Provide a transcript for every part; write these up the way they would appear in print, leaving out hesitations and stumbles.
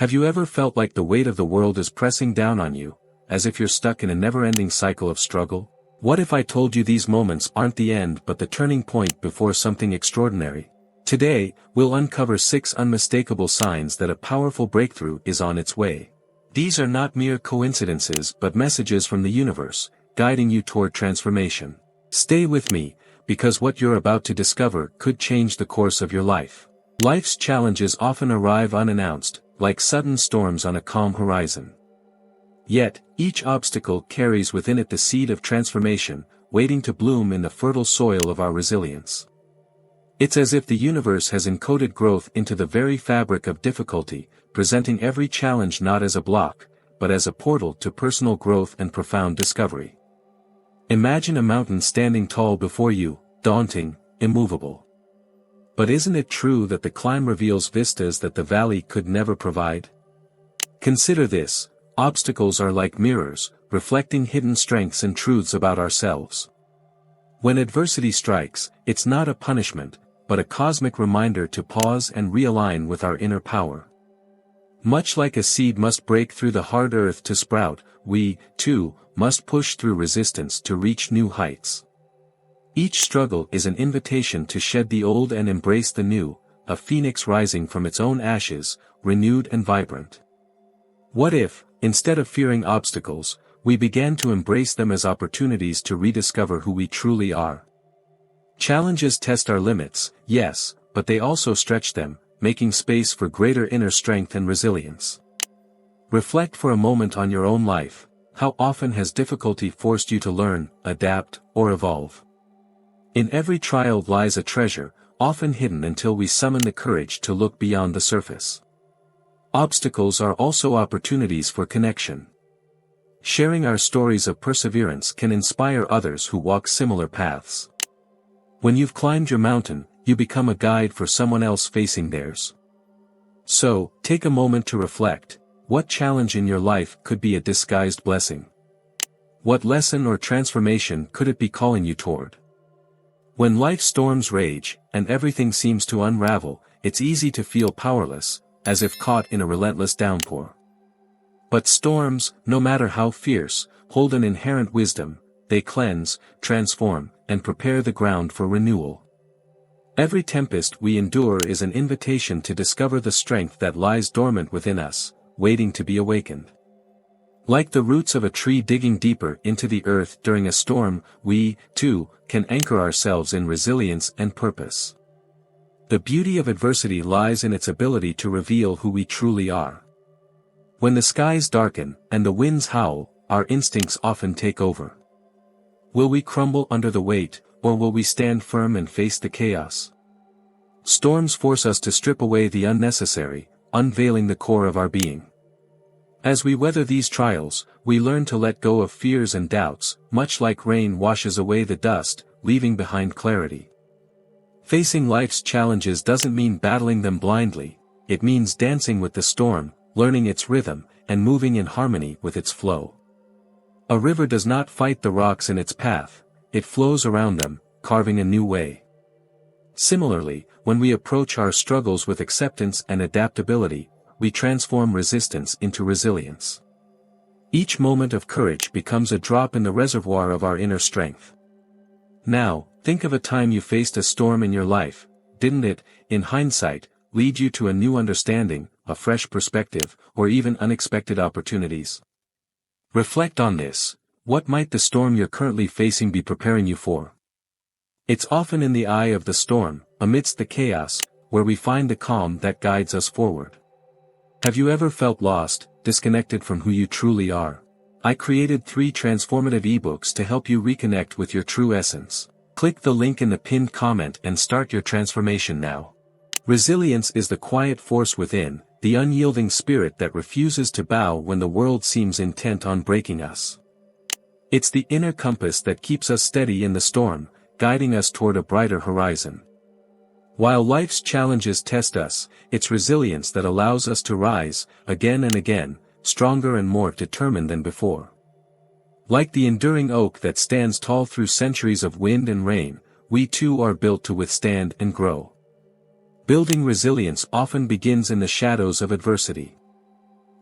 Have you ever felt like the weight of the world is pressing down on you, as if you're stuck in a never-ending cycle of struggle? What if I told you these moments aren't the end but the turning point before something extraordinary? Today, we'll uncover 6 unmistakable signs that a powerful breakthrough is on its way. These are not mere coincidences but messages from the universe, guiding you toward transformation. Stay with me, because what you're about to discover could change the course of your life. Life's challenges often arrive unannounced, like sudden storms on a calm horizon. Yet, each obstacle carries within it the seed of transformation, waiting to bloom in the fertile soil of our resilience. It's as if the universe has encoded growth into the very fabric of difficulty, presenting every challenge not as a block, but as a portal to personal growth and profound discovery. Imagine a mountain standing tall before you, daunting, immovable. But isn't it true that the climb reveals vistas that the valley could never provide? Consider this: obstacles are like mirrors, reflecting hidden strengths and truths about ourselves. When adversity strikes, it's not a punishment, but a cosmic reminder to pause and realign with our inner power. Much like a seed must break through the hard earth to sprout, we, too, must push through resistance to reach new heights. Each struggle is an invitation to shed the old and embrace the new, a phoenix rising from its own ashes, renewed and vibrant. What if, instead of fearing obstacles, we began to embrace them as opportunities to rediscover who we truly are? Challenges test our limits, yes, but they also stretch them, making space for greater inner strength and resilience. Reflect for a moment on your own life. How often has difficulty forced you to learn, adapt, or evolve? In every trial lies a treasure, often hidden until we summon the courage to look beyond the surface. Obstacles are also opportunities for connection. Sharing our stories of perseverance can inspire others who walk similar paths. When you've climbed your mountain, you become a guide for someone else facing theirs. So, take a moment to reflect: what challenge in your life could be a disguised blessing? What lesson or transformation could it be calling you toward? When life's storms rage, and everything seems to unravel, it's easy to feel powerless, as if caught in a relentless downpour. But storms, no matter how fierce, hold an inherent wisdom. They cleanse, transform, and prepare the ground for renewal. Every tempest we endure is an invitation to discover the strength that lies dormant within us, waiting to be awakened. Like the roots of a tree digging deeper into the earth during a storm, we, too, can anchor ourselves in resilience and purpose. The beauty of adversity lies in its ability to reveal who we truly are. When the skies darken, and the winds howl, our instincts often take over. Will we crumble under the weight, or will we stand firm and face the chaos? Storms force us to strip away the unnecessary, unveiling the core of our being. As we weather these trials, we learn to let go of fears and doubts, much like rain washes away the dust, leaving behind clarity. Facing life's challenges doesn't mean battling them blindly, it means dancing with the storm, learning its rhythm, and moving in harmony with its flow. A river does not fight the rocks in its path, it flows around them, carving a new way. Similarly, when we approach our struggles with acceptance and adaptability, we transform resistance into resilience. Each moment of courage becomes a drop in the reservoir of our inner strength. Now, think of a time you faced a storm in your life. Didn't it, in hindsight, lead you to a new understanding, a fresh perspective, or even unexpected opportunities? Reflect on this. What might the storm you're currently facing be preparing you for? It's often in the eye of the storm, amidst the chaos, where we find the calm that guides us forward. Have you ever felt lost, disconnected from who you truly are? I created 3 transformative ebooks to help you reconnect with your true essence. Click the link in the pinned comment and start your transformation now. Resilience is the quiet force within, the unyielding spirit that refuses to bow when the world seems intent on breaking us. It's the inner compass that keeps us steady in the storm, guiding us toward a brighter horizon. While life's challenges test us, it's resilience that allows us to rise, again and again, stronger and more determined than before. Like the enduring oak that stands tall through centuries of wind and rain, we too are built to withstand and grow. Building resilience often begins in the shadows of adversity.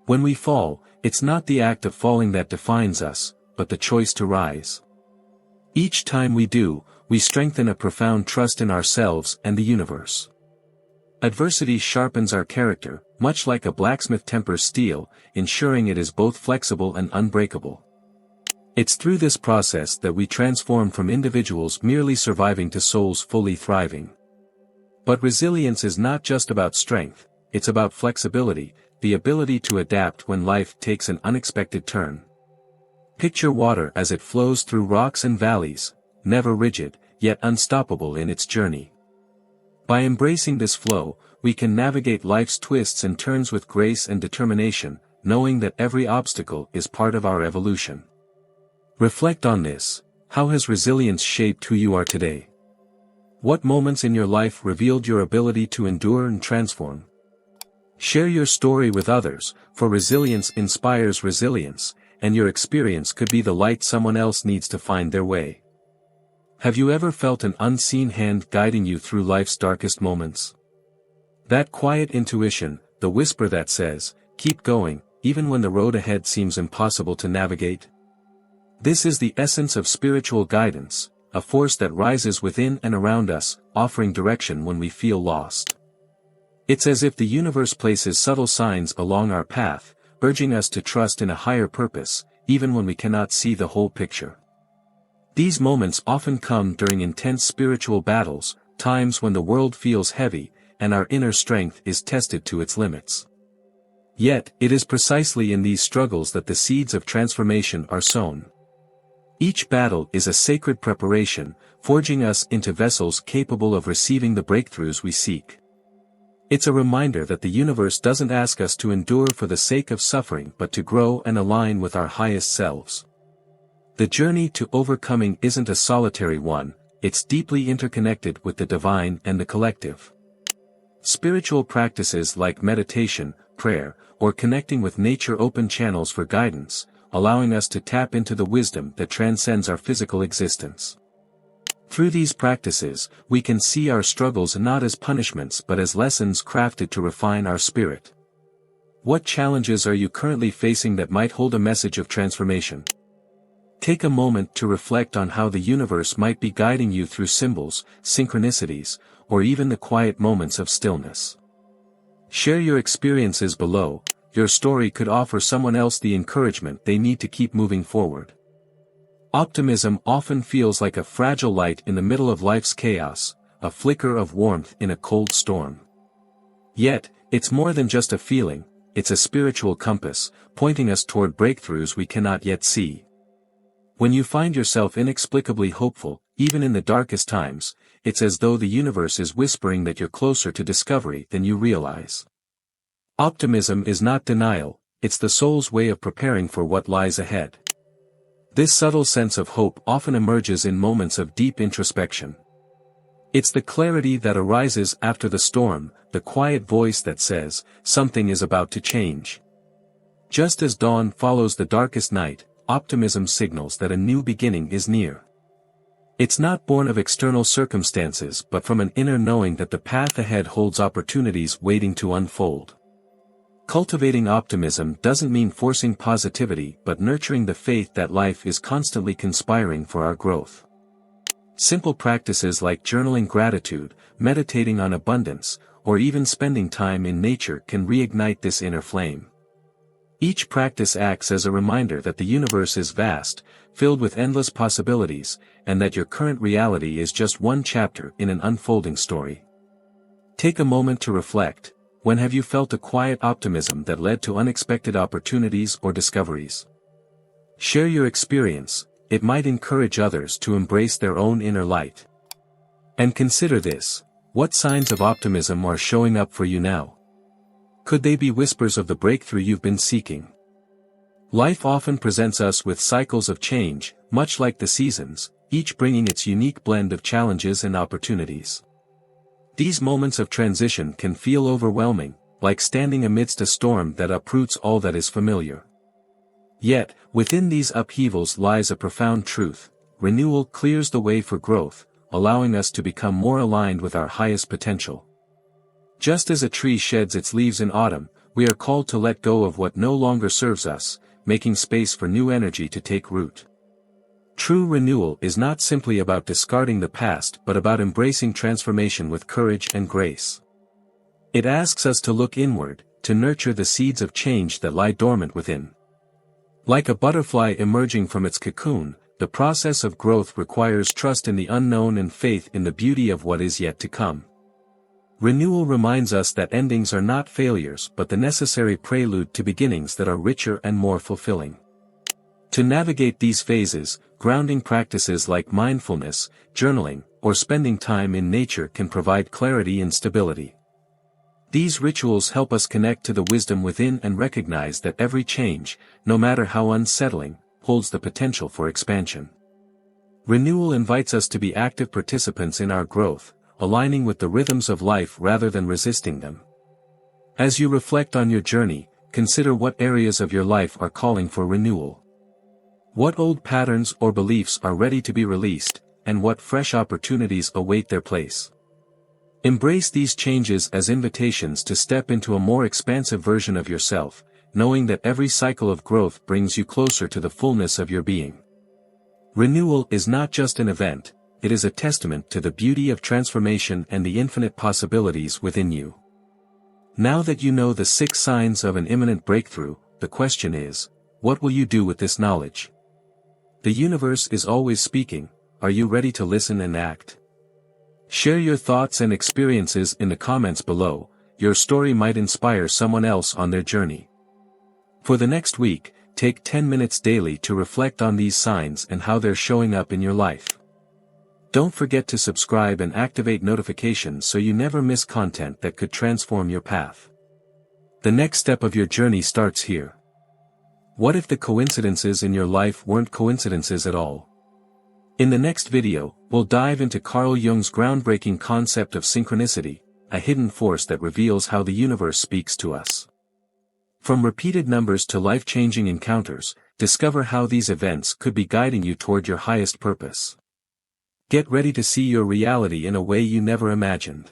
When we fall, it's not the act of falling that defines us, but the choice to rise. Each time we do, we strengthen a profound trust in ourselves and the universe. Adversity sharpens our character, much like a blacksmith tempers steel, ensuring it is both flexible and unbreakable. It's through this process that we transform from individuals merely surviving to souls fully thriving. But resilience is not just about strength, it's about flexibility, the ability to adapt when life takes an unexpected turn. Picture water as it flows through rocks and valleys, never rigid, yet unstoppable in its journey. By embracing this flow, we can navigate life's twists and turns with grace and determination, knowing that every obstacle is part of our evolution. Reflect on this. How has resilience shaped who you are today? What moments in your life revealed your ability to endure and transform? Share your story with others, for resilience inspires resilience, and your experience could be the light someone else needs to find their way. Have you ever felt an unseen hand guiding you through life's darkest moments? That quiet intuition, the whisper that says, "Keep going," even when the road ahead seems impossible to navigate? This is the essence of spiritual guidance, a force that rises within and around us, offering direction when we feel lost. It's as if the universe places subtle signs along our path, urging us to trust in a higher purpose, even when we cannot see the whole picture. These moments often come during intense spiritual battles, times when the world feels heavy, and our inner strength is tested to its limits. Yet, it is precisely in these struggles that the seeds of transformation are sown. Each battle is a sacred preparation, forging us into vessels capable of receiving the breakthroughs we seek. It's a reminder that the universe doesn't ask us to endure for the sake of suffering but to grow and align with our highest selves. The journey to overcoming isn't a solitary one, it's deeply interconnected with the divine and the collective. Spiritual practices like meditation, prayer, or connecting with nature open channels for guidance, allowing us to tap into the wisdom that transcends our physical existence. Through these practices, we can see our struggles not as punishments but as lessons crafted to refine our spirit. What challenges are you currently facing that might hold a message of transformation? Take a moment to reflect on how the universe might be guiding you through symbols, synchronicities, or even the quiet moments of stillness. Share your experiences below. Your story could offer someone else the encouragement they need to keep moving forward. Optimism often feels like a fragile light in the middle of life's chaos, a flicker of warmth in a cold storm. Yet, it's more than just a feeling, it's a spiritual compass, pointing us toward breakthroughs we cannot yet see. When you find yourself inexplicably hopeful, even in the darkest times, it's as though the universe is whispering that you're closer to discovery than you realize. Optimism is not denial, it's the soul's way of preparing for what lies ahead. This subtle sense of hope often emerges in moments of deep introspection. It's the clarity that arises after the storm, the quiet voice that says, something is about to change. Just as dawn follows the darkest night, optimism signals that a new beginning is near. It's not born of external circumstances but from an inner knowing that the path ahead holds opportunities waiting to unfold. Cultivating optimism doesn't mean forcing positivity but nurturing the faith that life is constantly conspiring for our growth. Simple practices like journaling gratitude, meditating on abundance, or even spending time in nature can reignite this inner flame. Each practice acts as a reminder that the universe is vast, filled with endless possibilities, and that your current reality is just one chapter in an unfolding story. Take a moment to reflect. When have you felt a quiet optimism that led to unexpected opportunities or discoveries? Share your experience, it might encourage others to embrace their own inner light. And consider this, what signs of optimism are showing up for you now? Could they be whispers of the breakthrough you've been seeking? Life often presents us with cycles of change, much like the seasons, each bringing its unique blend of challenges and opportunities. These moments of transition can feel overwhelming, like standing amidst a storm that uproots all that is familiar. Yet, within these upheavals lies a profound truth: renewal clears the way for growth, allowing us to become more aligned with our highest potential. Just as a tree sheds its leaves in autumn, we are called to let go of what no longer serves us, making space for new energy to take root. True renewal is not simply about discarding the past but about embracing transformation with courage and grace. It asks us to look inward, to nurture the seeds of change that lie dormant within. Like a butterfly emerging from its cocoon, the process of growth requires trust in the unknown and faith in the beauty of what is yet to come. Renewal reminds us that endings are not failures but the necessary prelude to beginnings that are richer and more fulfilling. To navigate these phases, grounding practices like mindfulness, journaling, or spending time in nature can provide clarity and stability. These rituals help us connect to the wisdom within and recognize that every change, no matter how unsettling, holds the potential for expansion. Renewal invites us to be active participants in our growth, aligning with the rhythms of life rather than resisting them. As you reflect on your journey, consider what areas of your life are calling for renewal. What old patterns or beliefs are ready to be released, and what fresh opportunities await their place? Embrace these changes as invitations to step into a more expansive version of yourself, knowing that every cycle of growth brings you closer to the fullness of your being. Renewal is not just an event, it is a testament to the beauty of transformation and the infinite possibilities within you. Now that you know the 6 signs of an imminent breakthrough, the question is, what will you do with this knowledge? The universe is always speaking, are you ready to listen and act? Share your thoughts and experiences in the comments below, your story might inspire someone else on their journey. For the next week, take 10 minutes daily to reflect on these signs and how they're showing up in your life. Don't forget to subscribe and activate notifications so you never miss content that could transform your path. The next step of your journey starts here. What if the coincidences in your life weren't coincidences at all? In the next video, we'll dive into Carl Jung's groundbreaking concept of synchronicity, a hidden force that reveals how the universe speaks to us. From repeated numbers to life-changing encounters, discover how these events could be guiding you toward your highest purpose. Get ready to see your reality in a way you never imagined.